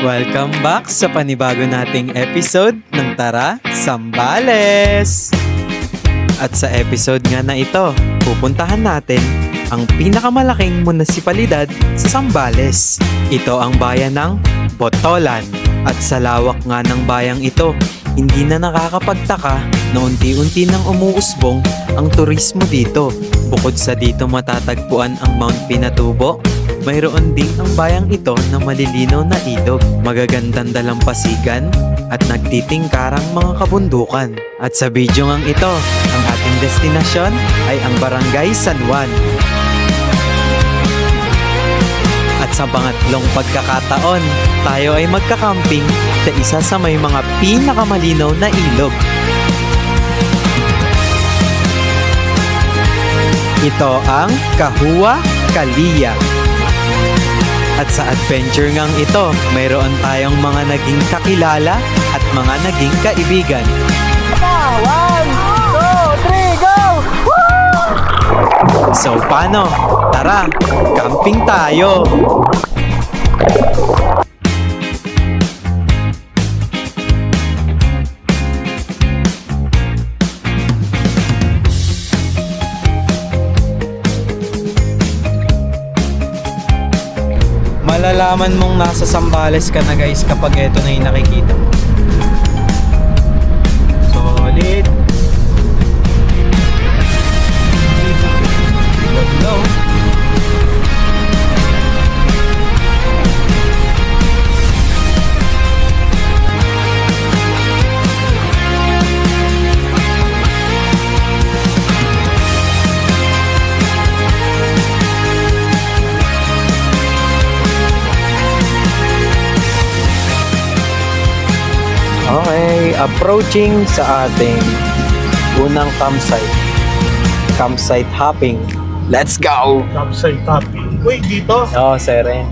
Welcome back sa panibago nating episode ng Tara Sambales! At sa episode nga na ito, pupuntahan natin ang pinakamalaking munisipalidad sa Sambales. Ito ang bayan ng Botolan. At sa lawak nga ng bayang ito, hindi na nakakapagtaka na unti-unti nang umuusbong ang turismo dito. Bukod sa dito matatagpuan ang Mount Pinatubo, mayroon ding ang bayang ito na malilinaw na ilog, magagandang dalampasigan at nagtitingkarang mga kabundukan. At sa video ngang ito, ang ating destinasyon ay ang Barangay San Juan. At sa pangatlong pagkakataon, tayo ay magkakamping sa isa sa may mga pinakamalinaw na ilog. Ito ang Kahua Kalia. At sa adventure ngang ito, mayroon tayong mga naging kakilala at mga naging kaibigan. 1, 2, 3, go! Woo! So paano? Tara, camping tayo! Malalaman mong nasa Sambales ka na guys kapag ito na yung nakikita mo. Solid. Hello. Okay, approaching sa ating unang campsite. Campsite hopping. Let's go! Campsite tapping. Wait, dito? Oo, sere.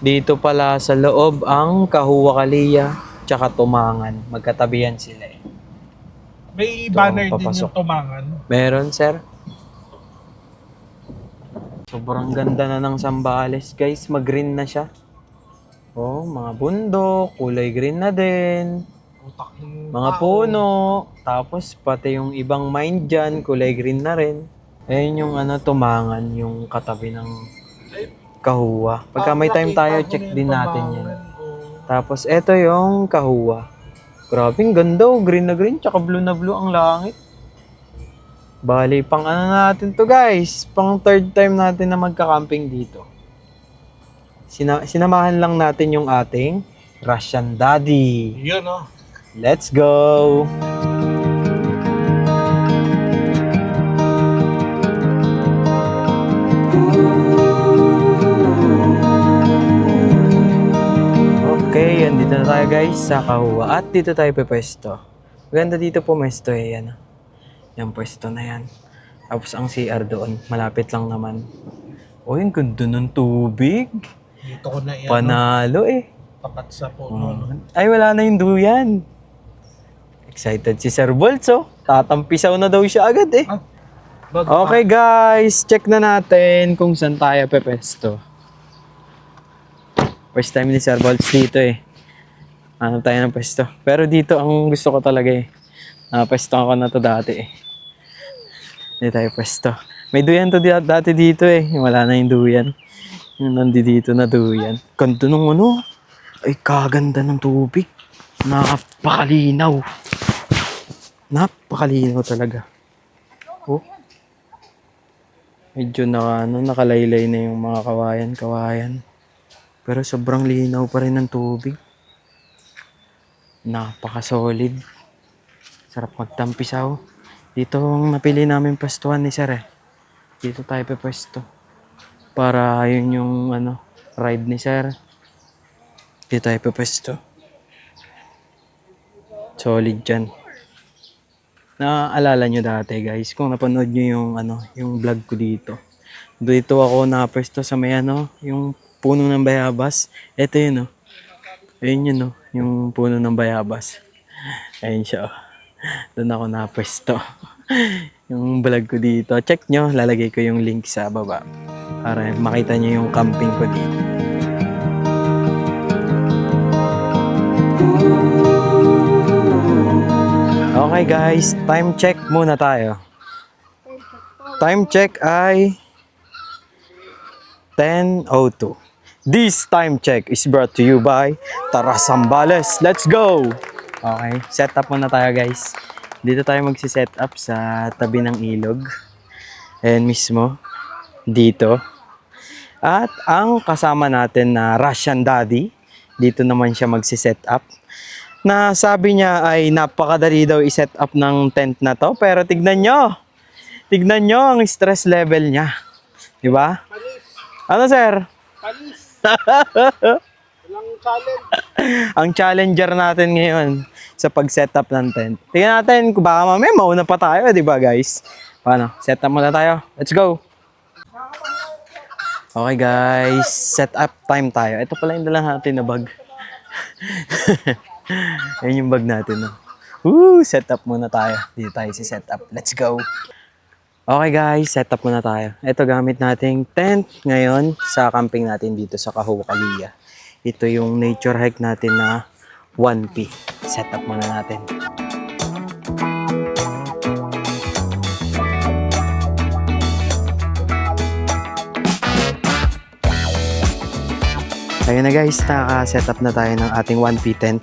Dito pala sa loob ang Kahua Kalia tsaka Tumangan. Magkatabihan sila eh. May Ito, banner din papasok. yung Tumangan. Meron, sir. Sobrang ganda na ng Sambales, guys. Mag-green na siya. Oh, mga bundok, kulay green na din. Utak ng Mga tao. puno. Tapos pati yung ibang mine dyan, kulay green na rin. Ayun yung Tumangan, yung katabi ng Kahua. Pagka may time tayo, check din natin yan. Tapos eto yung Kahua. Grabing ganda oh, green na green, tsaka blue na blue ang langit. Bali, pang natin to guys. Pang third time natin na magka-camping dito. Sinamahan lang natin yung ating Russian Daddy. Yun oh. Let's go! Okay, andito na tayo guys sa Kahua at dito tayo pwesto. Maganda dito pumesto eh, yan. Yung pwesto na yan. Tapos ang CR doon, malapit lang naman. Oh, yung ganda ng tubig. Dito ko na yan. Panalo eh. Tapat sa puno. no? Ay, wala na yung duyan. Excited si Sir Bolso. Tatampisaw na daw siya agad eh. Okay guys, check na natin kung saan tayo pepesto. First time ni Sir Bolts dito eh. Hanap tayo ng pwesto. Pero dito ang gusto ko talaga eh. Pwesto ako na to dati eh. Hindi tayo pwesto. May duyan to dati dito eh. Wala na yung duyan. Yung nandito na duyan. Ganda nung ay kaganda ng tubig. Napakalinaw. Napakalinaw talaga. Oh. Medyo nakalaylay na yung mga kawayan. Pero sobrang linaw pa rin ng tubig. Napaka-solid. Sarap magtampisaw. Dito ang napili namin pwestuhan ni Sir eh. Dito tayo pwesto. Para yun yung ride ni Sir. Dito tayo pwesto. Solid dyan. Naaalala nyo dati guys, kung napanood nyo yung vlog ko dito. Dito ako napwesto sa may yung puno ng bayabas. Ito yun Ayun yun yung puno ng bayabas. Ayun siya Doon ako napwesto. Yung vlog ko dito. Check nyo, lalagay ko yung link sa baba. Para makita nyo yung camping ko dito. Okay guys, time check muna tayo. Time check ay 10:02. This time check is brought to you by Tara Sambales. Let's go! Okay, set up muna tayo guys. Dito tayo magsiset up sa tabi ng ilog. Ayan mismo. Dito. At ang kasama natin na Russian Daddy, dito naman siya magsiset up. Na sabi niya ay napakadali daw i-set up ng tent na to. Pero tignan nyo. Tignan nyo ang stress level niya. Di ba? Panis! Ano sir? Panis! Walang challenge. Ang challenger natin ngayon sa pag-setup ng tent. Tingnan natin kung baka mamaya mauna pa tayo, di ba guys? Paano? Set up muna tayo. Let's go! Okay guys, set up time tayo. Ito pala yung dala natin na bag. Ayun yung bag natin. No? Set up muna tayo. Dito tayo si set up. Let's go! Okay guys, set up muna tayo. Ito gamit nating tent ngayon sa camping natin dito sa Cahuacalia. Ito yung nature hike natin na 1P. Set up muna natin. Ayun na guys, naka-set up na tayo ng ating 1P tent.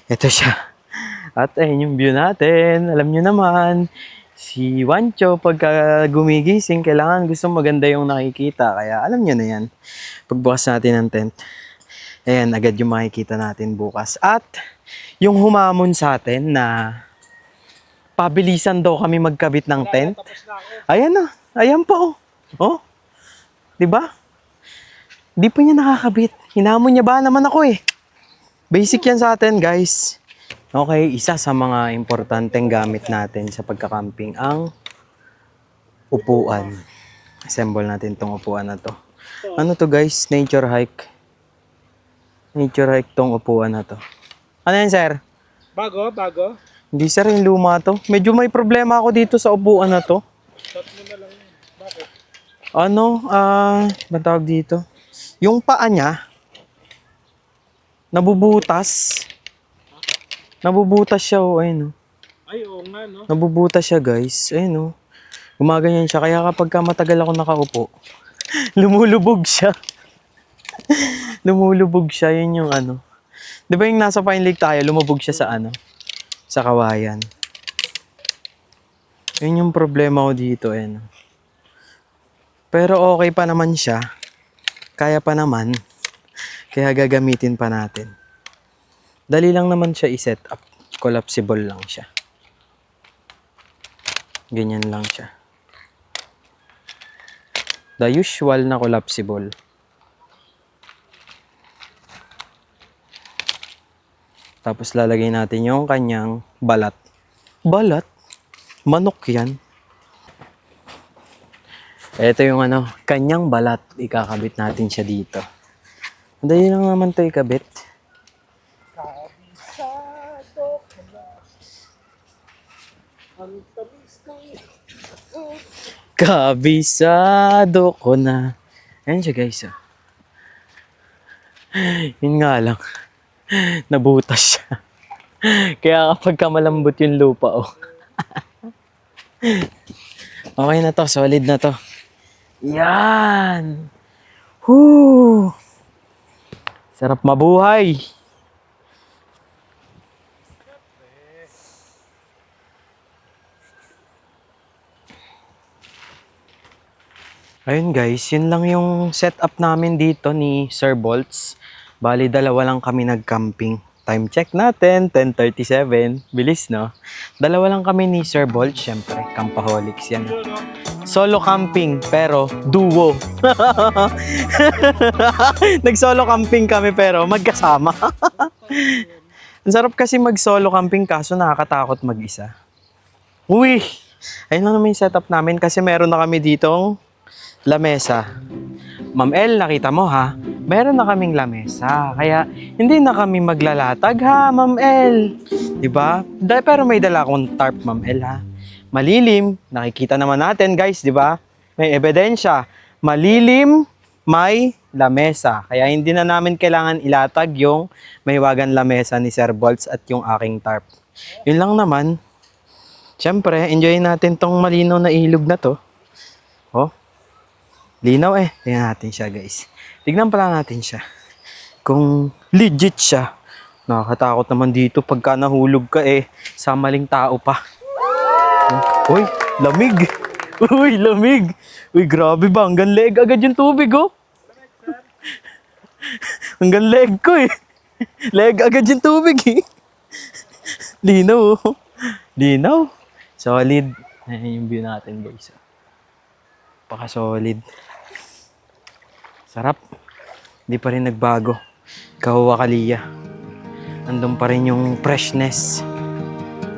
Ito siya. At ayun yung view natin. Alam nyo naman, si Wancho, pagka gumigising, kailangan gusto maganda yung nakikita. Kaya alam nyo na yan. Pagbukas natin ng tent, ayan, agad yung makikita natin bukas. At yung humamon sa atin na pabilisan daw kami magkabit ng tent. Tapos na ako. Ayan na. Ayan pa oh. Oh. 'Di ba? Di pa niya nakakabit. Hinamon niya ba naman ako eh. Basic yan sa atin, guys. Okay, isa sa mga importanteng gamit natin sa pagka-camping ang upuan. Assemble natin tong upuan na to. Ano to guys? Nature hike. Nature hike tong upuan na to. Ano yan, sir? Bago? Hindi sir, yung luma to. Medyo may problema ako dito sa upuan na to. Shot mo na lang yun. Bakit? Ano? Ba tawag dito? Yung paa niya, nabubutas. Nabubutas siya, oh. Ayun, oh. Ay, oo nga, no? Nabubutas siya, guys. Ayun, oh. Gumaganyan siya. Kaya kapag matagal ako nakaupo, lumulubog siya. Lumulubog siya. Yun yung ano. Di ba yung nasa Pine Lake tayo, lumubog siya sa ano? Sa kawayan. Yun yung problema ko dito, ayun. Pero okay pa naman siya. Kaya pa naman. Kaya gagamitin pa natin. Dali lang naman siya i-set up. Collapsible lang siya. Ganyan lang siya. The usual na collapsible. Tapos lalagay natin yung kanyang balat. Balat? Manok yan. Ito yung ano, kanyang balat. Ikakabit natin siya dito. Madali lang naman ito ikabit. Kabisado ko na. Ang tamis ng... Kabisado ko na. Ayan siya guys. Oh. Yun nga lang. Nabutas siya. Kaya kapag malambot yung lupa, oh. Okay na to, solid na to. Yan! Whoo! Sarap mabuhay! Ayun guys, yun lang yung setup namin dito ni Sir Bolts. Bali, dalawa lang kami nag-camping. Time check natin, 10:37. Bilis, no? Dalawa lang kami ni Sir Bolts, syempre. Campaholics yan. Solo camping, pero duo. Nag-solo camping kami, pero magkasama. Ang sarap kasi mag-solo camping, kaso nakakatakot mag-isa. Uy! Ayun lang naman yung setup namin kasi meron na kami ditong lamesa. Ma'am El, nakita mo ha? Meron na kaming lamesa. Kaya hindi na kami maglalatag ha, Ma'am El. Diba? Pero may dala akong tarp, Ma'am El ha. Malilim. Nakikita naman natin guys, diba? May ebidensya. Malilim, may lamesa. Kaya hindi na namin kailangan ilatag yung mahiwagan lamesa ni Sir Bolts at yung aking tarp. Yun lang naman. Siyempre, enjoy natin tong malinaw na ilog na to. Oh, linaw eh. Tingnan natin siya guys. Tignan pala natin siya. Kung legit siya. Nakakatakot naman dito pagka nahulog ka eh. Sa maling tao pa. Uy, lamig. Uy, lamig. Uy, grabe ba? Hanggang leg agad yung tubig oh. Hanggang leg ko eh. Leg agad yung tubig eh. Linaw oh. Linaw. Solid. Ayan yung view natin guys. Paka-solid. Sarap. Hindi pa rin nagbago. Kahuwa Kaliya. Nandun pa rin yung freshness.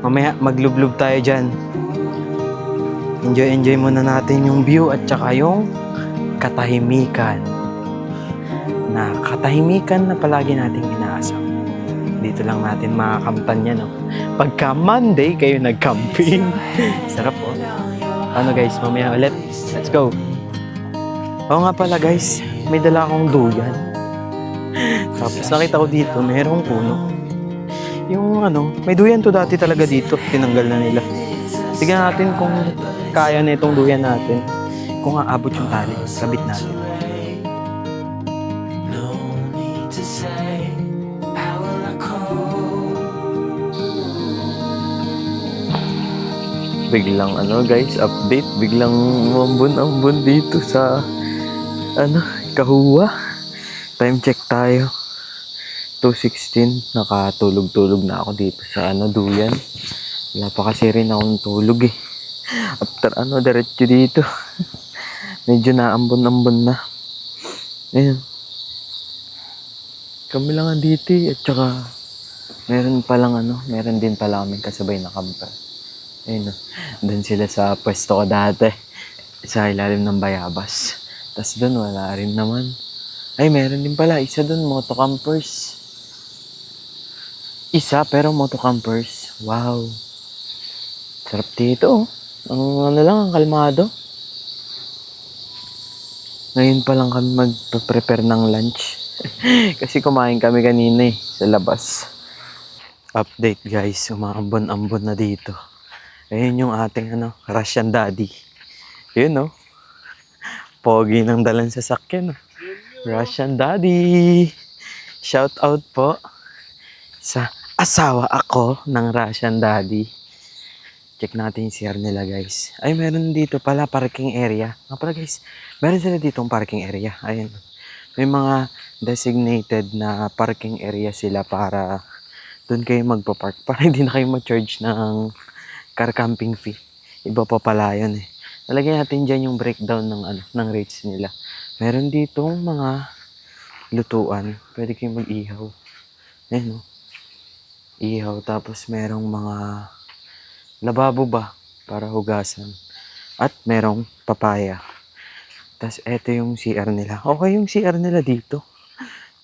Mamaya maglublob tayo dyan. Enjoy muna natin yung view at saka yung katahimikan. Na katahimikan na palagi nating inaasam. Dito lang natin makakamtan yan, no? Pagka Monday kayo nag-camping. Sarap, oh. Ano guys, mamaya ulit. Let's go. Oo nga pala guys, may dala akong duyan. Tapos nakita ko dito, mayroong puno. Yung ano, may duyan to dati talaga dito. Tinanggal na nila. Tignan natin kung kaya na itong duyan natin. Kung aabot yung tali, sabit natin. Biglang ano guys, update. Biglang umambon-ambon dito sa ano, Kahuwa. Time check tayo. 2:16. Nakatulog-tulog na ako dito sa ano, duyan. Wala pa kasi rin akong tulog eh. After ano, diretso dito. Medyo naambon-ambon na. Ayun. Kami lang dito eh. At saka meron din pala kaming kasabay na camper. Ayun o. Doon sila sa pwesto ko dati. Sa ilalim ng bayabas. Tapos doon wala rin naman. Ay, meron din pala. Isa doon, motocampers. Isa, pero motocampers. Wow. Sarap dito, oh. Ang ano lang, ang kalmado. Ngayon pa lang kami mag-prepare ng lunch. Kasi kumain kami kanina eh, sa labas. Update guys, umaambon-ambon na dito. Ayun yung ating ano, Russian daddy. Yun, oh. Pogi ng dalang sasakyan, oh. Russian daddy. Shout out po sa asawa ako ng Russian daddy. Check natin yung CR nila guys. Ay, meron dito pala parking area. Nga pala guys, meron sila ditong parking area. Ayun. May mga designated na parking area sila para doon kayo magpa-park. Para hindi na kayo ma-charge ng car camping fee. Iba pa pala yun eh. Nalagyan natin dyan yung breakdown ng, ano, ng rates nila. Meron ditong mga lutuan. Pwede kayong mag-ihaw. Ayun, oh. Ihaw. Tapos merong mga lababo ba para hugasan. At merong papaya. Tapos eto yung CR nila. Okay yung CR nila dito.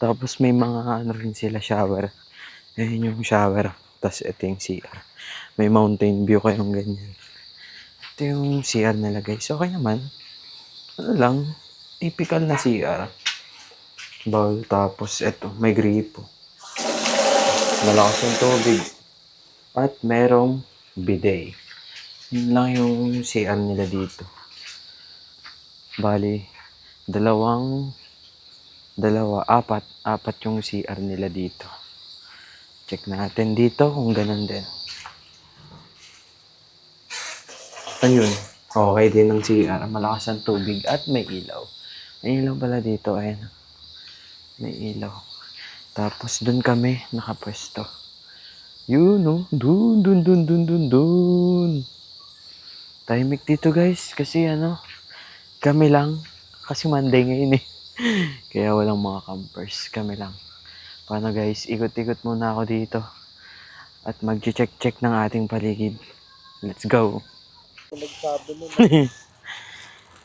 Tapos may mga ano rin sila, shower. Ayun yung shower. Tapos eto yung CR. May mountain view kayong ganyan. Ito yung CR nila guys. Okay naman. Ano lang. Typical na CR. Bowl. Tapos eto. May gripo. Malakas yung tubig. At merong bidet. Yun lang yung CR nila dito. Bali, apat yung CR nila dito. Check natin dito kung ganun din. Ayun, okay din ang CR. Malakas ang tubig at may ilaw. May ilaw pala dito, ayun. May ilaw. Tapos dun kami nakapwesto. Yun, no? Dun. Tahimik dito, guys. Kasi, ano, kami lang. Kasi Monday ngayon, eh. Kaya walang mga campers. Kami lang. Paano, guys? Ikot-ikot muna ako dito. At mag-check-check ng ating paligid. Let's go. Nagsabi mo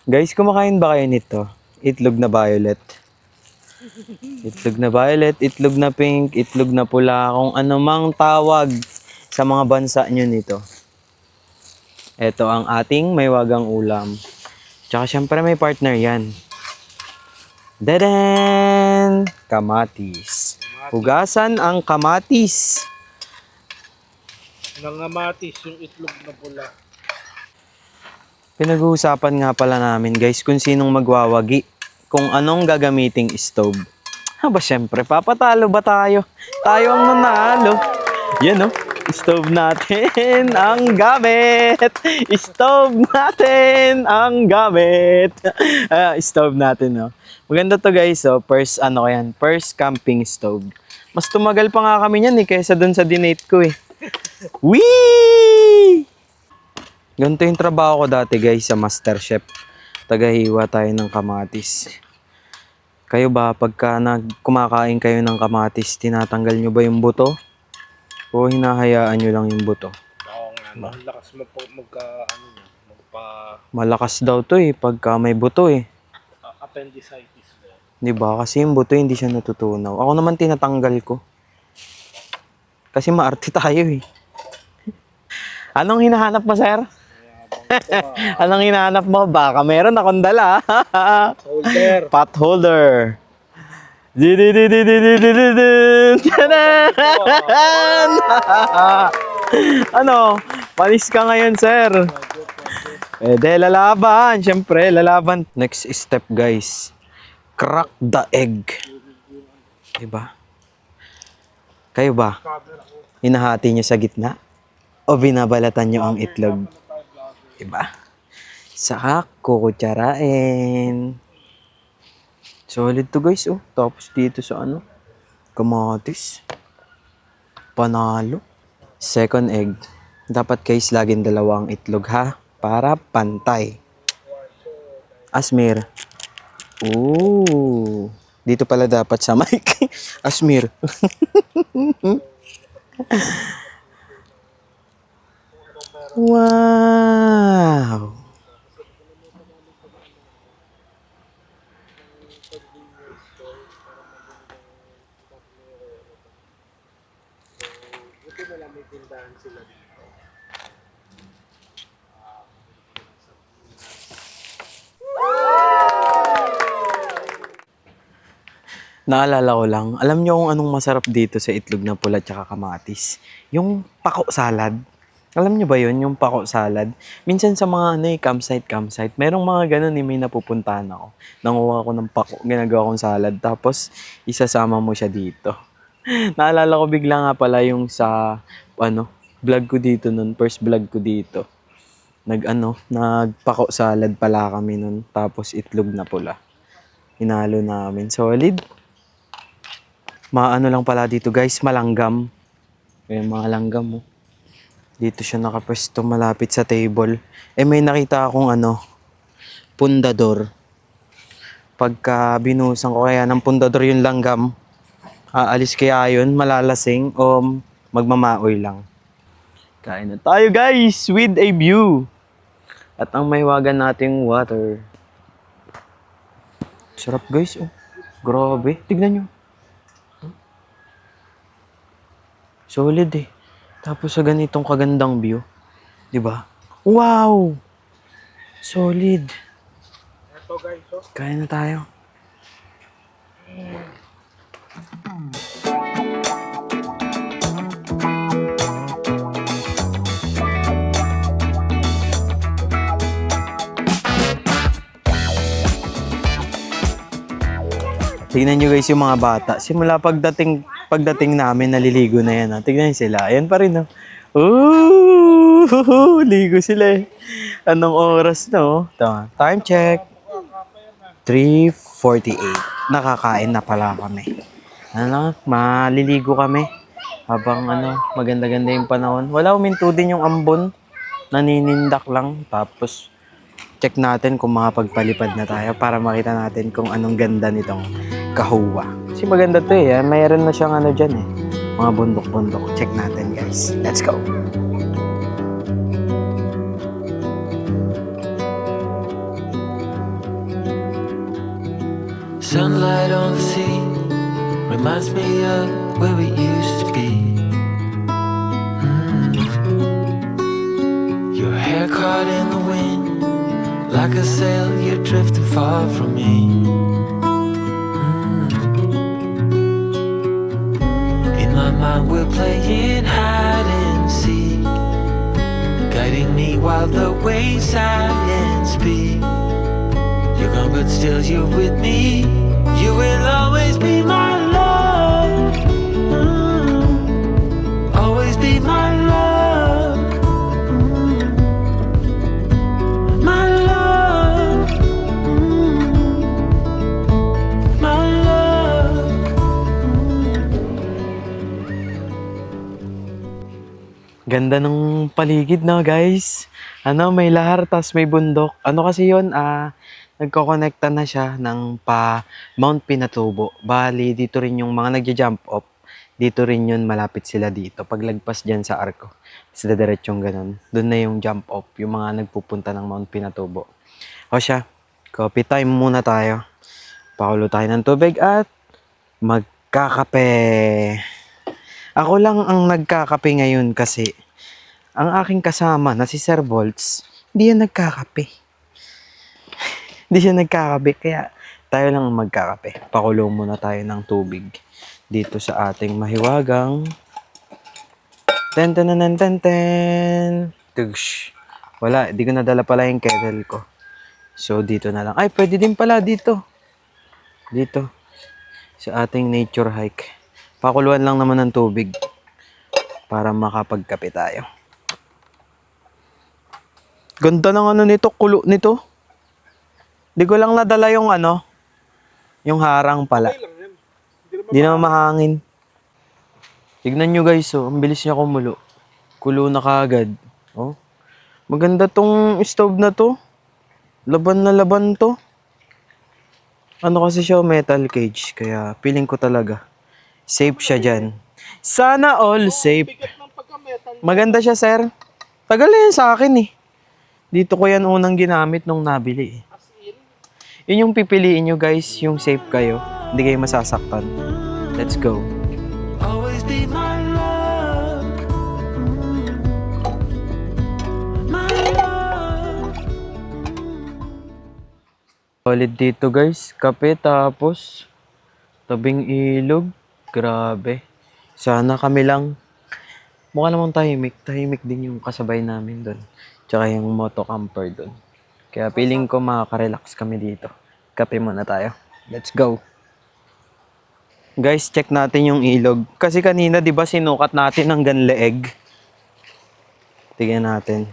Guys, kumakain ba kayo nito? Itlog na violet. Itlog na violet, itlog na pink, itlog na pula, kung ano mang tawag sa mga bansa nyo nito. Ito ang ating may wagang ulam. Tsaka syempre may partner yan. Dadan! Kamatis. Hugasan ang kamatis. Nangamatis yung itlog na pula. Pinag-uusapan nga pala namin guys kung sinong magwawagi. Kung anong gagamiting stove. Haba syempre, papatalo ba tayo? Tayo ang nanalo. Yan oh, stove natin ang gamit. Stove natin ang gamit. Stove natin oh. Maganda to guys oh, first camping stove. Mas tumagal pa nga kami niyan kaysa dun sa dinate ko eh. Wee! Ganito yung trabaho ko dati guys sa MasterChef. Tagahiwa tayo ng kamatis. Kayo ba, pagka kumakain kayo ng kamatis, tinatanggal nyo ba yung buto? O hinahayaan nyo lang yung buto? Oo nga, ang lakas mo Malakas daw to pagka may buto appendicitis ba? Diba? Kasi yung buto hindi siya natutunaw. Ako naman tinatanggal ko. Kasi maarte tayo Anong hinahanap mo, sir? Anong hinahanap mo? Baka meron akong dala. Holder. Pot holder. Ano? Panis ka ngayon, sir. Lalaban. Siyempre, lalaban. Next step, guys. Crack the egg. Diba? Kayo ba? Hinahati nyo sa gitna? O binabalatan nyo ang itlog? Diba? Saka kukutsarain. Solid to guys oh. Tapos dito sa kamatis. Panalo. Second egg. Dapat guys laging dalawang itlog ha. Para pantay. Asmir. Ooh. Dito pala dapat sa mic. Asmir. Wow! Buti na lang may tindahan sila dito. Naalala ko lang, alam niyo kung anong masarap dito sa itlog na pula tsaka kamatis? Yung pako salad. Alam niyo ba yun, yung pako salad? Minsan sa mga campsite, merong mga ganun may napupuntahan ako. Nanguha ko ng pako, ginagawa kong salad, tapos isasama mo siya dito. Naalala ko bigla nga pala yung sa, vlog ko dito nun, first vlog ko dito. Nagpako salad pala kami nun, tapos itlog na pula. Hinalo namin, solid. Lang pala dito guys, malanggam. Kaya mga langgam mo. Dito siya nakapwesto malapit sa table. May nakita akong pundador. Pagka binusan ko kaya ng pundador yung langgam, aalis kaya yun, malalasing o magmamaoy lang. Kain na tayo guys with a view. At ang maywagan nating water. Sarap guys oh. Grabe, tignan nyo. Solid Tapos sa ganitong kagandang view, 'di ba? Wow! Solid. Ito guys, oh. Kaya na tayo. Tignan nyo guys yung mga bata. Simula pagdating namin, naliligo na yan. Tignan nyo sila. Ayan pa rin. Ooh, ligo sila Anong oras na Tama. Time check. 3:48. Nakakain na pala kami. Maliligo kami. Habang maganda-ganda yung panahon. Wala uminto din yung ambon. Naninindak lang. Tapos check natin kung makapagpalipad na tayo para makita natin kung anong ganda nitong Kahuwa. Kasi maganda to mayroon na siyang dyan mga bundok-bundok. Check natin guys. Let's go! reminds me of where we used to be. Your hair caught in the wind, like a sail, you're drifting far from me. In my mind we're playing hide and seek, guiding me while the waves silent speak. You're gone but still you're with me. You will always be my love. Always be my love. My love. My love. Ganda ng paligid na guys. Ano, may lahar tas may bundok. Ano kasi yun? Nagko-connecta na siya ng pa Mount Pinatubo. Bali, dito rin yung mga nagja-jump off. Dito rin yun, malapit sila dito. Paglagpas dyan sa arko, sila diretsong ganun. Doon na yung jump off, yung mga nagpupunta ng Mount Pinatubo. O siya, coffee time muna tayo. Pakulo tayo ng tubig at magkakape. Ako lang ang nagkakape ngayon kasi ang aking kasama na si Sir Bolts, hindi yan nagkakape. Hindi siya nagkakape, kaya tayo lang ang magkakape. Pakulo muna tayo ng tubig dito sa ating mahiwagang ten. Tugs. Wala, di ko nadala pala yung kettle ko. So, dito na lang. Ay, pwede din pala dito. Dito. Sa ating nature hike. Pakuluan lang naman ng tubig para makapagkape tayo. Ganda ng ano nito, kulo nito. Di ko lang nadala yung yung harang pala. Okay lang yan. Di naman mahangin. Tignan nyo guys, oh, ang bilis niya kumulo. Kulo na kaagad. Oh. Maganda tong stove na to. Laban na laban to. Ano kasi siya, metal cage. Kaya feeling ko talaga safe siya dyan. Sana all safe. Bigat ng pagka-metal. Maganda siya, sir. Tagal na yan sa akin eh. Dito ko yan unang ginamit nung nabili eh. As in, Yun yung pipiliin nyo guys, yung safe kayo. Hindi kayo masasaktan. Let's go. Always be my love. My love. Solid dito guys. Kape tapos tabing ilog. Grabe. Sana kami lang. Mukha namang tahimik. Tahimik din yung kasabay namin doon. Tsaka yung motocamper doon. Kaya feeling ko makaka-relax kami dito. Kape muna tayo. Let's go. Guys, check natin yung ilog. Kasi kanina, di ba, sinukat natin hanggang leeg. Tingnan natin.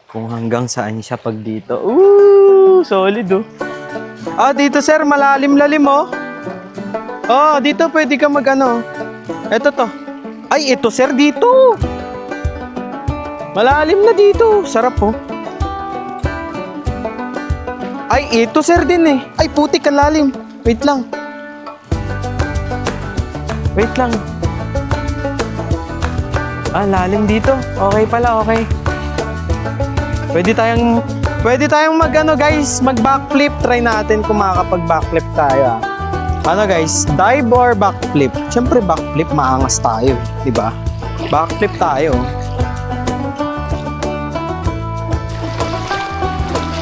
Kung hanggang saan siya pag dito. Ooh, solid oh. Dito sir, malalim-lalim oh. Dito pwede ka Ito to. Ay, ito sir, dito. Malalim na dito. Sarap oh. Ay, ito sir din eh. Ay, putik ang lalim. Wait lang. Wait lang. Lalim dito. Okay pala, okay. Pwede tayong guys, mag-backflip. Try natin kung makakapag-backflip tayo. Guys, dive or backflip? Siyempre backflip, maangas tayo, di ba? Backflip tayo.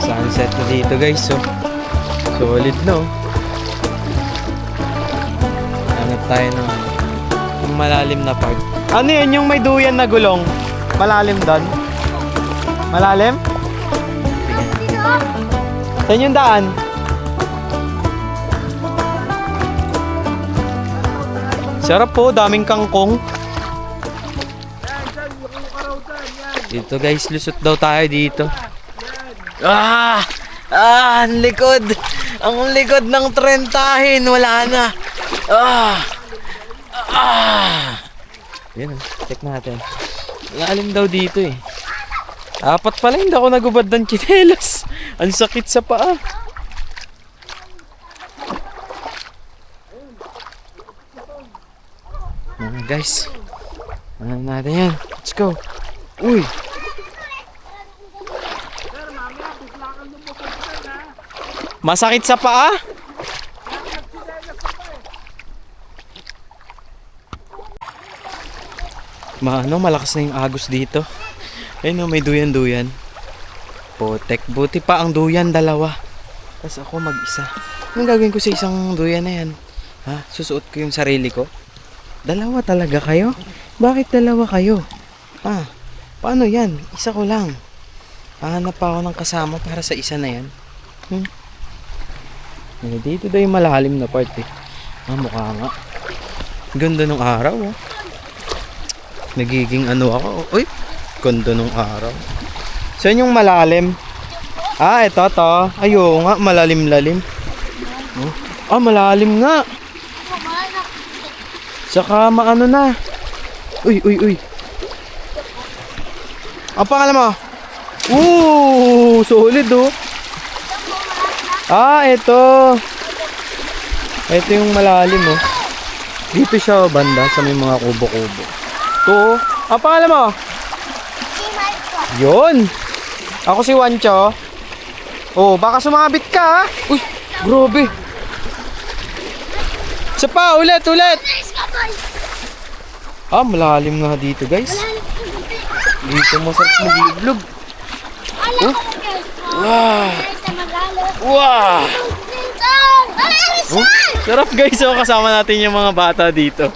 Sunset na dito guys, so solid no. Hanap tayo ng malalim na part. Ano yun yung may duyan na gulong? Malalim doon? Malalim? Saan yung daan? Sarap po, daming kangkong. Dito guys, lusot daw tayo dito. Ang likod. Ang likod ng trentahin. Wala na. Yan, check natin. Lalim daw dito eh. Apat pala, hindi ako nagubad ng tsinelas. Ang sakit sa paa. Guys, ano natin yan? Let's go. Uy! Masakit sa paa? Malakas na yung agos dito. Ayun may duyan-duyan. Putek, buti pa ang duyan, dalawa. Tapos ako mag-isa. Anong gagawin ko sa isang duyan na yan? Ha? Susuot ko yung sarili ko? Dalawa talaga kayo? Bakit dalawa kayo? Ha? Paano yan? Isa ko lang. Hahanap pa ako ng kasama para sa isa na yan. Dito daw yung malalim na part eh. Mukha nga. Ganda ng araw oh. Nagiging ano ako. Uy! Ganda ng araw. Saan yung malalim? Ito to. Ayo nga, malalim-lalim. Malalim nga. Saka maano na. Uy. Ang pangalan mo? Solid oh. Ito. Ito yung malalim oh. Dito siya banda sa may mga kubo-kubo. Ito. Ang pangalan mo? Yun. Ako si Wancho. Baka sumabit ka ha. Uy, grabe. Isa pa, ulit. Malalim nga dito guys. Dito masarap maglublob. Wow. Sarap guys, kasama natin yung mga bata dito.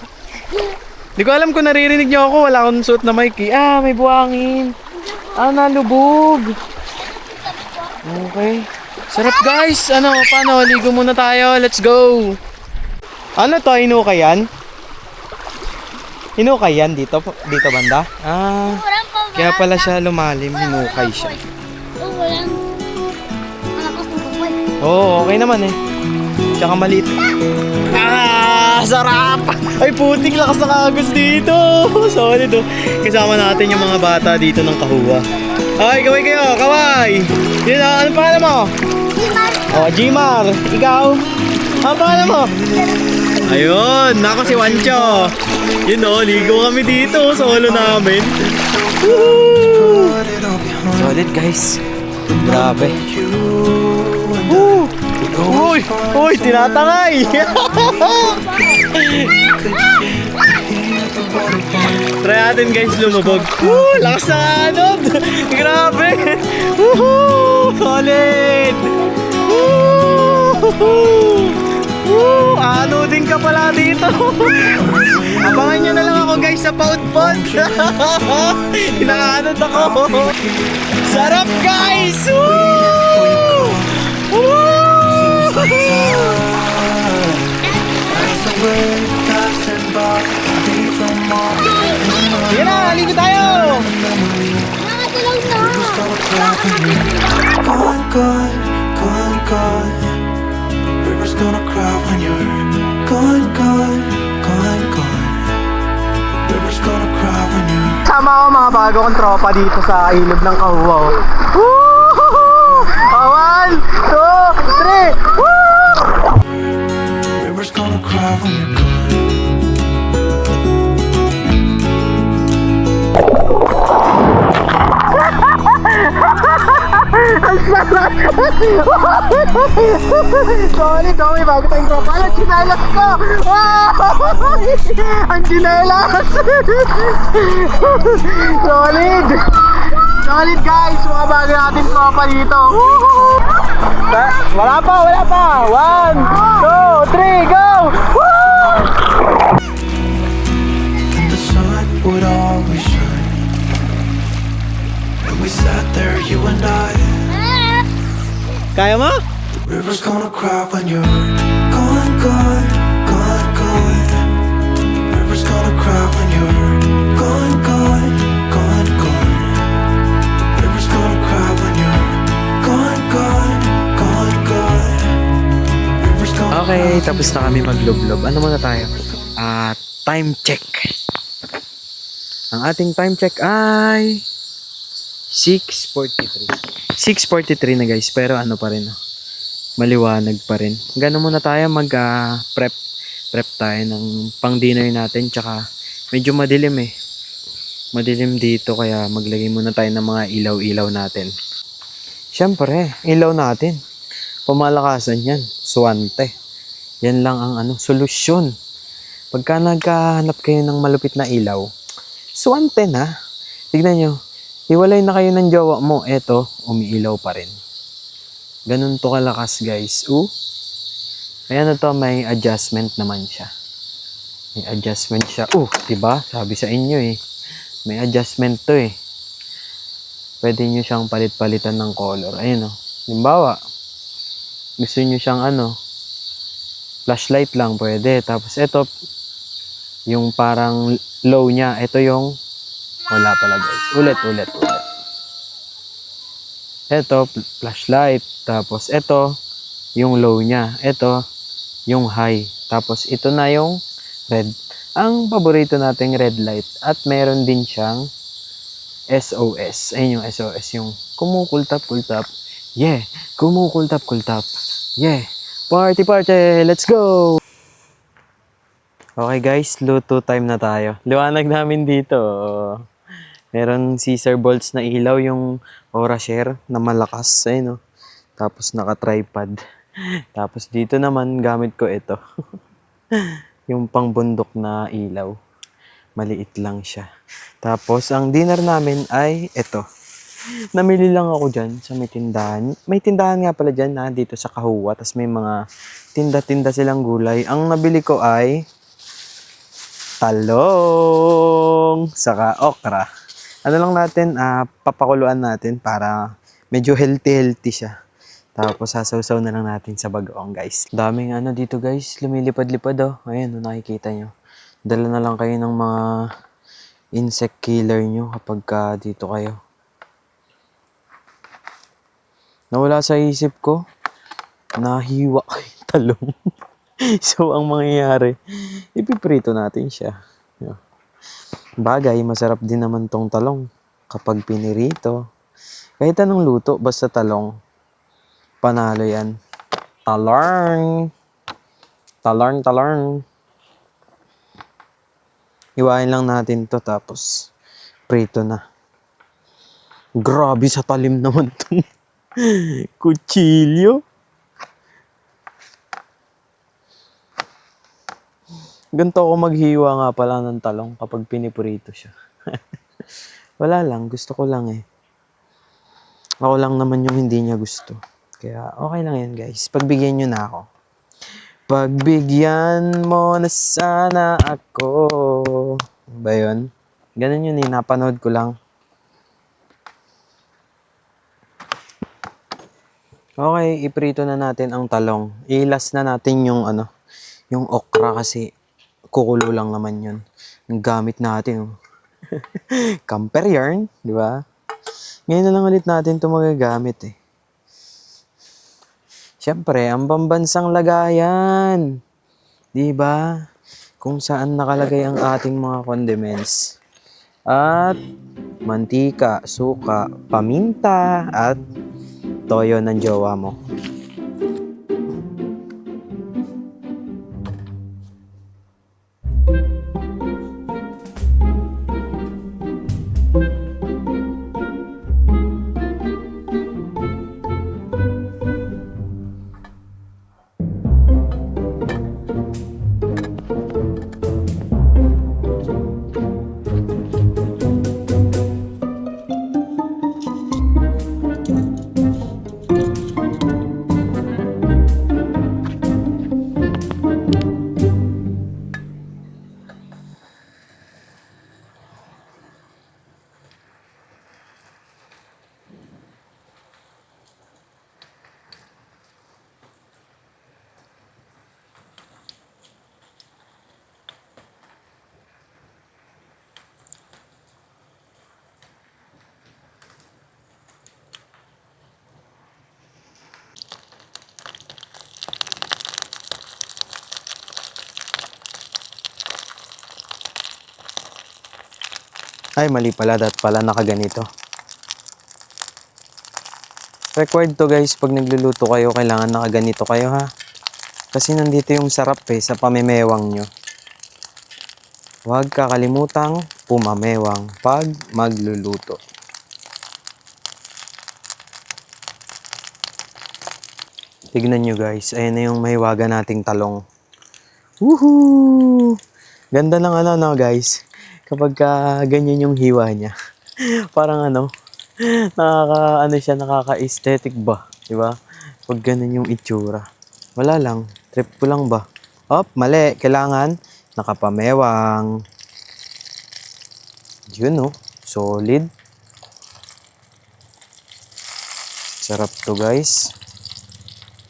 Hindi ko alam kung naririnig niyo ako. Wala akong suot na mic eh. May buhangin. Nalubog. Okay. Sarap guys. Paano? Ligo muna tayo. Let's go. Ano to? Hinukay yan? Hinukay yan dito banda? Kaya pala siya lumalim. Hinukay siya. Okay naman eh. Tsaka maliit. Sarap! Ay putik, lakas ng agos dito. Solid oh. Kasama natin yung mga bata dito ng Kahuwa. Ay, kaway kayo, kaway. Yun ano pangalan mo? Gmar. Ikaw? Ano pangalan mo? Ayun, ako si Wancho. Yun ligo kami dito. Solo namin. Woo! Solid guys. Grabe. Uy, tinatangay. Try natin guys lumubog. Lakas na anod. Grabe. Solid. Anodin ka pala dito. Abangan nyo na lang ako guys sa Pautpot. Hinaanod ako. Sarap guys. Sige na, ligo tayo! Gone. River's gonna cry when you're gone. River's gonna cry when you're Sama ako mga bago kong tropa dito sa ilog ng Kahuwa. Woo! 1, 2, 3! Woo! River's gonna cry when you're gone. Ang sarap! Solid, may bago tayong tropa. Ang chinelas ko! Ang chinelas! Solid! Solid guys! Mga bago natin tropa dito. Wala pa! 1, 2, 3, go! And the sun would always shine. And we sat there, you and I. Kaya mo? River's gonna cry when you're gone. River's gonna cry when you're gone. River's gonna cry when you're gone. River's gonna Okay, tapos na kami maglublob. Ano muna tayo? Time check. Ang ating time check ay 6:43. 6:43 na guys, pero ano pa rin, maliwanag pa rin. Gano'n muna tayo prep tayo ng pang dinner natin, tsaka medyo madilim eh. Madilim dito kaya maglagay muna tayo ng mga ilaw-ilaw natin. Syempre, ilaw natin. Pamalakasan yan, swante. Yan lang ang solusyon. Pagka naghahanap kayo ng malupit na ilaw, Swante na. Tignan nyo. Hiwalay na kayo ng jowa mo. Eto, umiilaw pa rin. Ganun to kalakas, guys. Ayan na to, may adjustment naman siya. May adjustment siya. Diba? Sabi sa inyo eh. May adjustment to eh. Pwede nyo siyang palit-palitan ng color. Ayun o. Halimbawa, gusto nyo siyang flashlight lang pwede. Tapos ito, yung parang low niya. Ito yung wala pala guys. Ulit. Ito, flashlight. Tapos ito, yung low niya. Ito, yung high. Tapos ito na yung red. Ang paborito nating red light. At meron din siyang SOS. Ayun yung SOS. Yung kumukultap-kultap. Yeah. Kumukultap-kultap. Yeah. Party! Let's go! Okay guys, luto time na tayo. Liwanag namin dito. Meron Caesar bolts na ilaw, yung Aura Share na malakas. Ayun, no? Tapos naka-tripod. Tapos dito naman gamit ko ito. Yung pangbundok na ilaw. Maliit lang siya. Tapos ang dinner namin ay ito. Namili lang ako dyan sa may tindahan. May tindahan nga pala dyan dito sa Kahuwa. Tapos may mga tinda-tinda silang gulay. Ang nabili ko ay talong saka okra. Ano lang natin, papakuluan natin para medyo healthy siya. Tapos sasawsaw na lang natin sa bagoong guys. Daming dito guys, lumilipad-lipad oh. Ayan, nakikita nyo. Dala na lang kayo ng mga insect killer nyo kapag dito kayo. Nawala sa isip ko, nahiwa ko yung talong. So, ang mangyayari, ipiprito natin siya. Bagay, masarap din naman tong talong kapag pinirito. Kahit anong luto, basta talong, panalo yan. Talong. Iwain lang natin to tapos prito na. Grabe sa talim naman tong kutsilyo. Ganito ako maghiwa nga pala ng talong kapag pinipurito siya. Wala lang, gusto ko lang eh. Ako lang naman yung hindi niya gusto. Kaya okay lang yan guys. Pagbigyan nyo na ako. Pagbigyan mo na sana ako. Ba yun? Ganun yun eh, napanood ko lang. Okay, iprito na natin ang talong. Ilas na natin yung yung okra kasi kukulo lang naman yun. Ang gamit natin. Camper yarn, di ba? Ngayon na lang ulit natin ito magagamit eh. Siyempre, ang pambansang lagayan. Di ba? Kung saan nakalagay ang ating mga condiments. At mantika, suka, paminta, at toyo ng jowa mo. Ay, mali pala. Dapat pala nakaganito. Required to guys. Pag nagluluto kayo, kailangan nakaganito kayo ha. Kasi nandito yung sarap sa pamimewang nyo. Huwag kakalimutang pumamewang pag magluluto. Tignan nyo guys. Ayan na yung mahiwaga nating talong. Woohoo! Ganda ng guys. kapag ganyan yung hiwa niya. Parang ano, nakaka-aesthetic ba? Diba? Pag ganun yung itsura. Wala lang, trip ko lang ba? Mali. Kailangan nakapamewang. Yun oh, solid. Sarap to guys.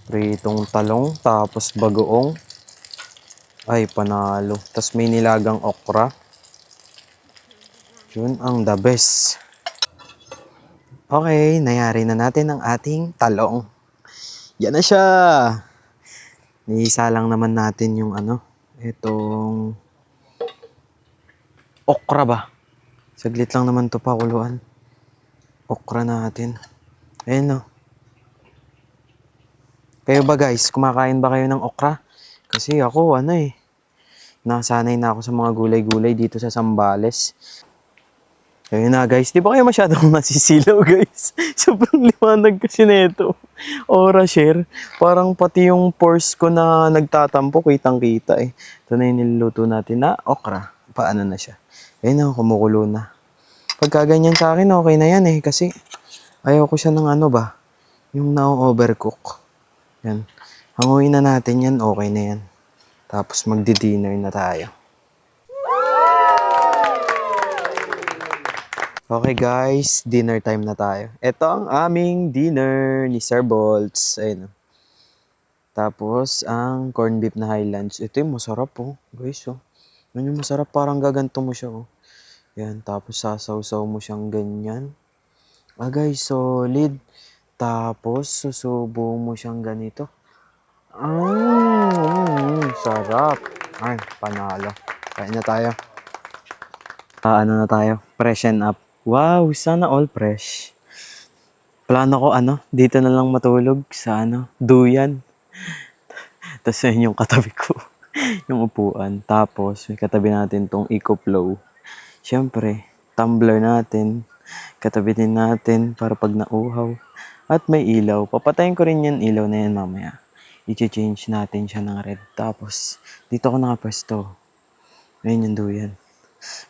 Pritong talong, tapos bagoong. Ay, panalo. Tapos may nilagang okra. Yun ang the best. Okay, nayari na natin ang ating talong. Yan na siya. Niisa lang naman natin yung itong okra ba? Saglit lang naman to pakuluan. Okra natin. Ayun oh. Kayo ba guys, kumakain ba kayo ng okra? Kasi ako nasanay na ako sa mga gulay-gulay dito sa Zambales. Ayun na guys, di ba kayo masyadong nasisilaw guys? Sobrang liwanag kasi nito. Aura share. Parang pati yung pores ko na nagtatampo, kitang-kita eh. Ito na yung niluluto natin na okra. Paano na siya? Ayun na, kumukulo na. Pagka ganyan sa akin, okay na yan eh. Kasi ayaw ko siya ng yung na-overcook. Yan. Hanguin na natin yan, okay na yan. Tapos magdi-dinner na tayo. Okay guys, dinner time na tayo. Ito ang aming dinner ni Sir Bolts. Ayun. Tapos ang corned beef na Highlands. Ito yung masarap oh, guys oh. Yan yung masarap, parang gaganto mo siya oh. Yan, tapos sasaw-saw mo siyang ganyan. Guys, solid. Tapos susubo mo siyang ganito. Sarap. Ay, panalo. Kain na tayo. Ano na tayo? Freshen up. Wow, sana all fresh. Plano ko dito na lang matulog sa duyan. Tapos yun yung katabi ko. Yung upuan. Tapos may katabi natin tong EcoFlow. Siyempre, tumbler natin. Katabi din natin para pag nauhaw. At may ilaw. Papatayin ko rin yan ilaw na yan mamaya. I-change natin siya ng red. Tapos, dito ako nakapwesto. Ayun yung duyan.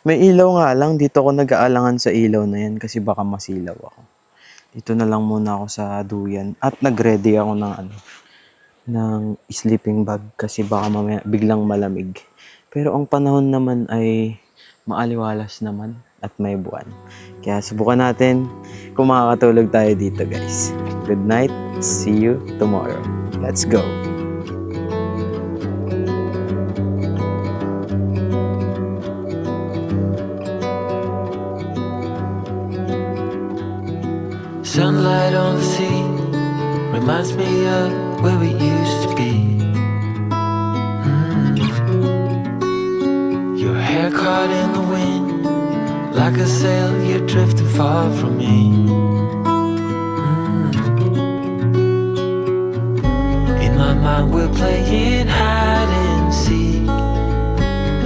May ilaw nga lang, dito ako nag-aalangan sa ilaw na yan kasi baka masilaw ako. Dito na lang muna ako sa duyan at nag-ready ako ng sleeping bag kasi baka mamaya biglang malamig. Pero ang panahon naman ay maaliwalas naman at may buwan. Kaya subukan natin kung makakatulog tayo dito guys. Good night, see you tomorrow. Let's go! Sunlight on the sea reminds me of where we used to be. Your hair caught in the wind, like a sail, you're drifting far from me. In my mind, we're playing hide and seek,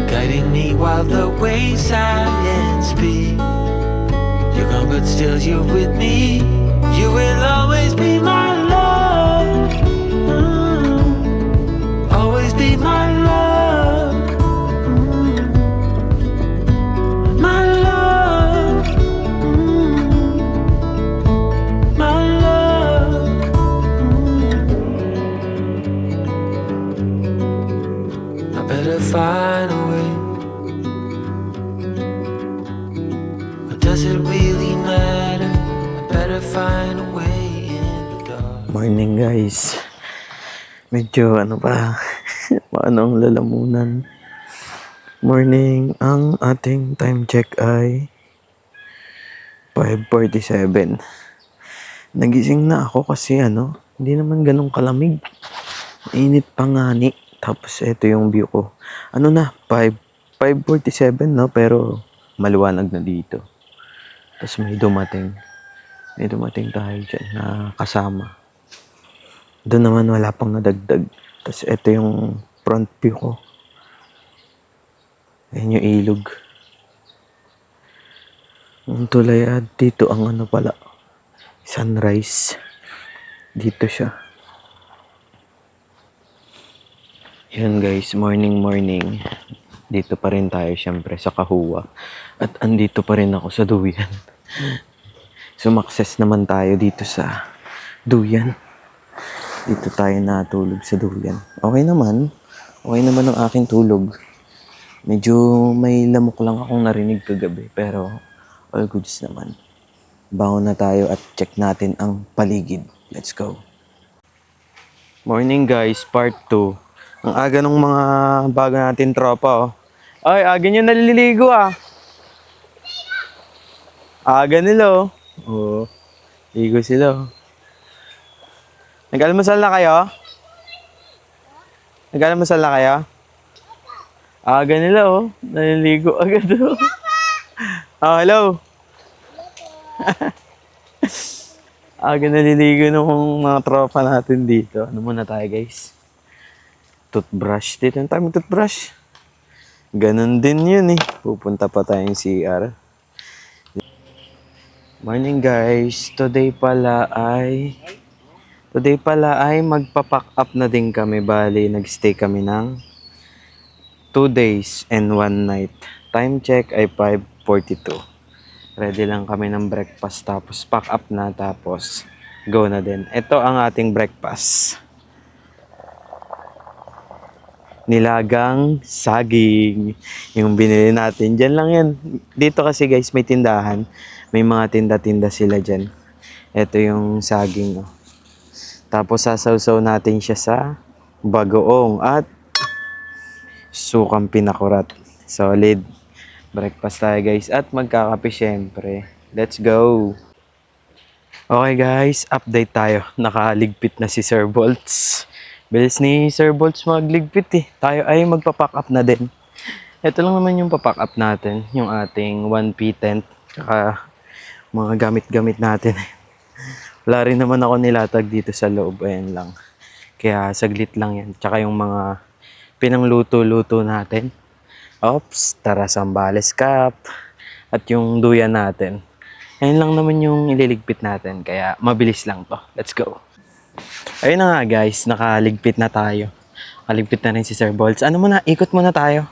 guiding me while the waves sigh and speak. You're gone, but still you're with me. You will always be my love. Always be my love. My love. My love. I better find a way. Or does it really matter? Find a way in the dark. Morning guys. Medyo paano ang lalamunan. Morning, ang ating time check ay 5:47. Nagising na ako kasi hindi naman ganun kalamig. Init pa nga ni. Tapos ito yung view ko. 5:47 pero maliwanag na dito. Tapos may dumating tayo dyan na kasama. Doon naman wala pang nadagdag. Tapos ito yung front view ko. Ayan yung ilog. Ang tulay at dito ang sunrise. Dito siya. Yan guys, morning. Dito pa rin tayo syempre sa Kahuwa. At andito pa rin ako sa Duyan. Sumakses naman tayo dito sa Duyan. Dito tayo natulog sa Duyan. Okay naman. Okay naman ang aking tulog. Medyo may lamok lang akong narinig kagabi. Pero all goods naman. Bangon na tayo at check natin ang paligid. Let's go. Morning guys, part 2. Ang aga ng mga bago natin tropa oh. Ay, aga nyo naliligo ah. Aga nila oh. Oo. Ligo sila oh. Nag-almusal na kayo? Nag-almusal na kayo? Aga nila oh. Naliligo agad oh. Oh, hello. Aga naliligo ng mga tropa natin dito. Ano muna tayo guys? Toothbrush. Dito na tayo mag-toothbrush. Ganon din yun eh. Pupunta pa tayong CR. Morning guys. Today pala ay magpa-pack up na din kami. Bali, nag-stay kami ng 2 days and 1 night. Time check ay 5:42. Ready lang kami ng breakfast tapos pack up na tapos go na din. Ito ang ating breakfast. Nilagang saging. Yung binili natin. Diyan lang yan. Dito kasi guys may tindahan. May mga tinda-tinda sila dyan. Ito yung saging. Oh. Tapos sasawsaw natin siya sa bagoong at sukang pinakurat. Solid. Breakfast tayo guys at magkakape syempre. Let's go! Okay guys, update tayo. Nakaligpit na si Sir Bolts. Bilis ni Sir Bolts magligpit eh. Tayo ay magpa-pack up na din. Ito lang naman yung pa-pack up natin. Yung ating 1P tent. Tsaka mga gamit-gamit natin. Wala rin naman ako nilatag dito sa loob. Ayan lang. Kaya saglit lang yan. Tsaka yung mga pinangluto-luto natin. Oops, Tara Sambales Cup. At yung duyan natin. Ayun lang naman yung ililigpit natin. Kaya mabilis lang to. Let's go. Ayun na nga guys, nakaligpit na tayo. Nakaligpit na rin si Sir Bolts. Ano muna, ikot muna tayo.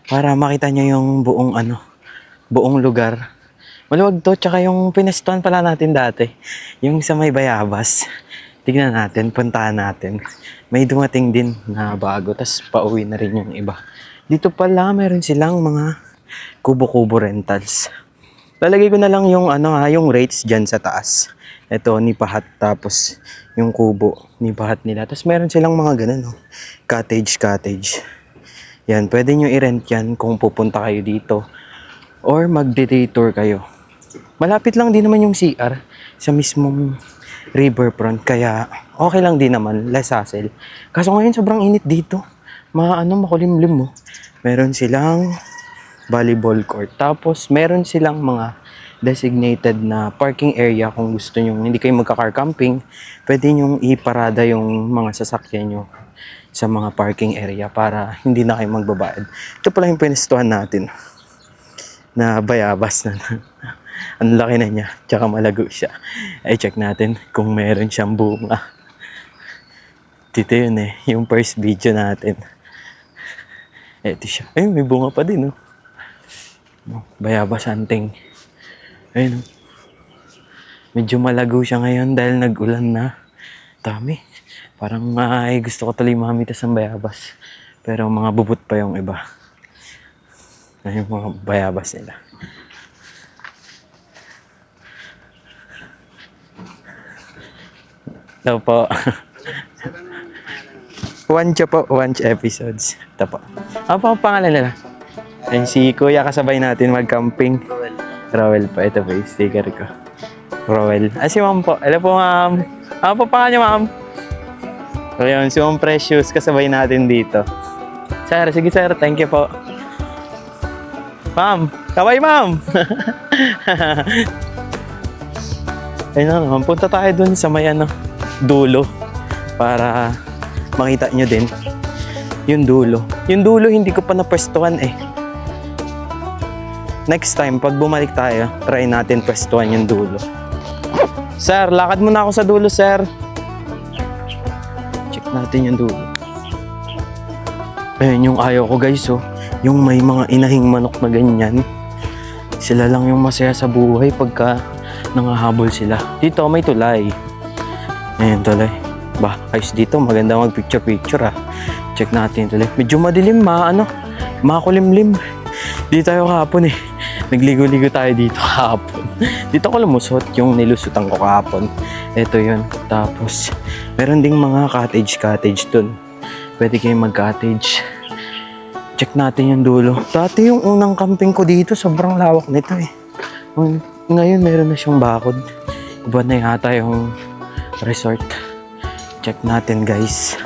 Para makita nyo yung buong lugar. Maluwag to, tsaka yung pinestuhan pala natin dati. Yung sa may Bayabas. Tignan natin, puntahan natin. May dumating din na bago, tas pauwi na rin yung iba. Dito pala, meron silang mga kubo-kubo rentals. Lalagay ko na lang yung yung rates dyan sa taas. Ito, nipahat, tapos yung kubo, nipahat nila. Tapos meron silang mga ganun, cottage. Yan, pwede nyo i-rent yan kung pupunta kayo dito. Or mag-day tour kayo. Malapit lang din naman yung CR sa mismong riverfront. Kaya okay lang din naman, less hassle. Kaso ngayon sobrang init dito. Makulimlim mo. Meron silang volleyball court. Tapos meron silang mga designated na parking area kung gusto nyo. Hindi kayo magka-car camping. Pwede nyo iparada yung mga sasakyan nyo sa mga parking area para hindi na kayo magbabayad. Ito pala yung pinestuhan natin na Bayabas na. Ang laki na niya. Tsaka malago siya. Ay check natin kung meron siyang bunga. Dito yun eh. Yung first video natin. Eto siya. Ay, may bunga pa din, Bayabas hunting. Ayun, medyo malago siya ngayon dahil nag-ulan na. Dami. Parang gusto ko tuloy mamitas ng bayabas. Pero mga bubot pa yung iba. Ayun mga bayabas nila. Ito po. One episodes. Ito po. Ano po ang pangalan nila? Ayun si Kuya kasabay natin mag-camping. Rowel pa. Ito po yung sticker ko. Rowel. Si Ma'am po. Hello po Ma'am. Ano po pangalan niyo Ma'am? So yun, si Ma'am Precious kasabay natin dito. Sir, sige sir. Thank you po. Ma'am. Kaway Ma'am. Ayun na naman. Punta tayo dun sa may dulo. Para makita nyo din yung dulo. Yung dulo hindi ko pa napwestuhan eh. Next time, pag bumalik tayo, try natin pwestuhan yung dulo. Sir, lakad muna ako sa dulo, sir. Check natin yung dulo. Ayun yung ayaw ko guys, yung may mga inahing manok na ganyan. Sila lang yung masaya sa buhay pagka nangahabol sila. Dito may tulay. Ayan tulay. Bah, ayos dito. Maganda mag picture ah. Check natin tulay. Medyo madilim, makulimlim. Dito tayo kahapon eh. Nagligo-ligo tayo dito kahapon. Dito ko lumusot yung nilusutan ko kahapon. Ito yun. Tapos, meron ding mga cottage dun. Pwede kayong mag-cottage. Check natin yung dulo. Dati yung unang camping ko dito, sobrang lawak nito eh. Ngayon meron na siyang bakod. Iba na yata yung resort. Check natin guys.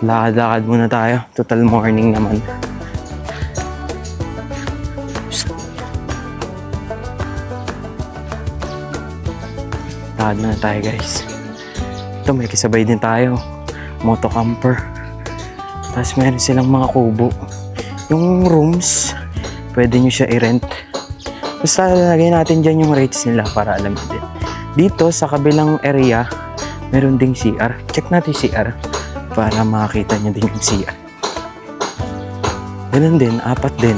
Lakad-lakad muna tayo. Total morning naman. Lakad muna tayo guys. Ito may kasabay din tayo. Moto camper. Tapos meron silang mga kubo. Yung rooms, pwede nyo siya i-rent. Basta lalagay natin dyan yung rates nila para alam din. Dito sa kabilang area, meron ding CR. Check natin yung CR para makakita nyo din yung CR. Ganun din, 4 din.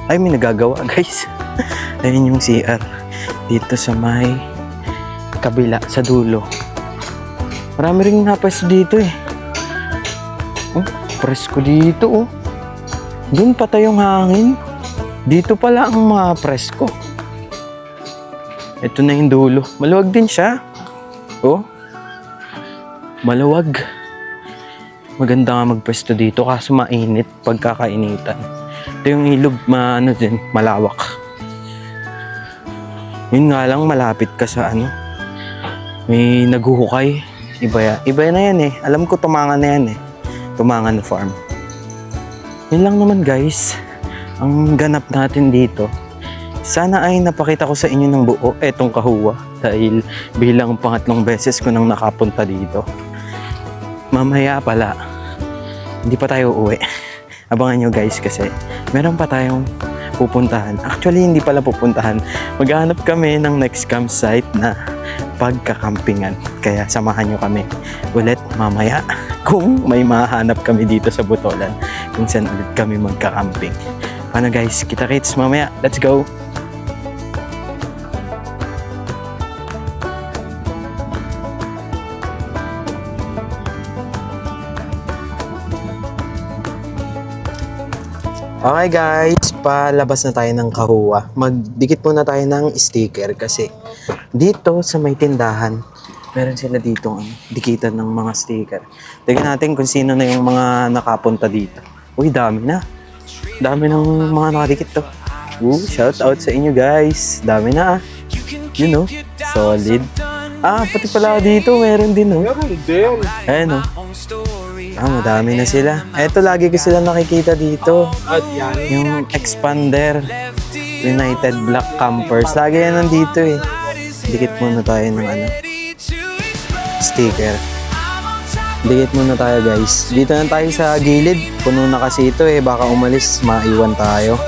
Ay, may nagagawa guys. Ayun yung CR. Dito sa may kabila, sa dulo. Marami rin napas dito eh. Oh, presko dito oh. Doon patay yung hangin. Dito pala ang mga presko. Ito na yung dulo. Maluwag din siya. Oh. Maluwag. Maganda nga magpwesto dito kaso mainit pagkakainitan. Ito yung ilog din, malawak. Yun nga lang malapit ka sa may naghuhukay. Iba na yan eh. Alam ko tumangan na yan eh. Tumangan na farm. Yun lang naman guys. Ang ganap natin dito. Sana ay napakita ko sa inyo ng buo etong Kahuwa. Dahil bilang pangatlong beses ko nang nakapunta dito. Mamaya pala, hindi pa tayo uuwi. Abangan nyo guys kasi meron pa tayong pupuntahan. Actually, hindi pala pupuntahan. Maghahanap kami ng next campsite na pagkakampingan. Kaya samahan nyo kami ulit mamaya kung may mahanap kami dito sa Butolan kung saan ulit kami magkakamping. Paano guys? Kita-kits mamaya. Let's go! Okay guys, palabas na tayo ng Kahuwa. Magdikit muna tayo ng sticker kasi dito sa may tindahan, meron sila dito dikitan ng mga sticker. Tingnan natin kung sino na yung mga nakapunta dito. Uy, dami na. Dami ng mga nakadikit to. Shout out sa inyo guys. Dami na You know, solid. Pati pala dito, meron din Meron din. Ayan madami na sila. Eto, lagi ko sila nakikita dito. At yan. Yung Expander United Black Campers. Lagi yan nandito eh. Dikit muna tayo ng sticker. Dikit muna tayo guys. Dito na tayo sa gilid. Puno na kasi ito eh. Baka umalis, maiwan tayo.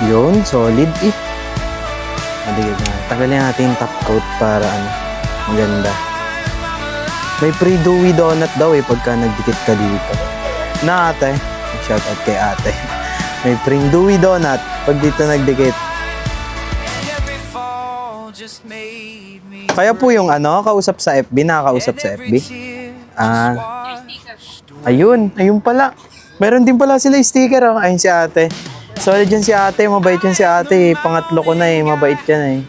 Yun, solid eh. Madigit na. Tagalin natin yung top coat para maganda. May pre-dewy donut daw eh pagka nagdikit ka dito. Na ate. Shout out kay ate. May pre-dewy donut pag dito nagdikit. Kaya po yung kausap sa FB, nakakausap sa FB. Ayun pala. Meron din pala sila sticker Ayun si ate. Solid yan si ate, mabait yan si ate. Pangatlo ko na mabait yan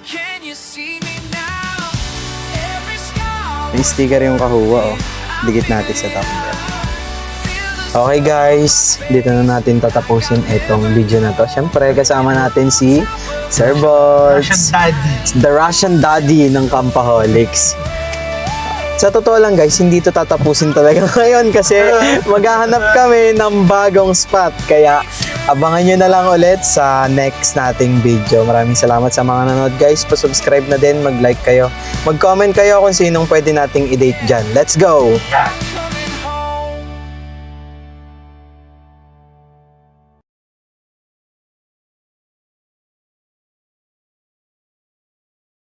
May sticker yung Kahuwa Dikit natin sa top. Okay guys, dito na natin tatapusin itong video na to. Siyempre, kasama natin si Sir Bots. Russian Daddy. The Russian Daddy ng Campaholics. Sa totoo lang guys, hindi to tatapusin talaga ngayon kasi maghahanap kami ng bagong spot. Kaya abangan nyo na lang ulit sa next nating video. Maraming salamat sa mga nanood guys. Pa-subscribe na din, mag-like kayo. Mag-comment kayo kung sinong pwede nating i-date dyan. Let's go!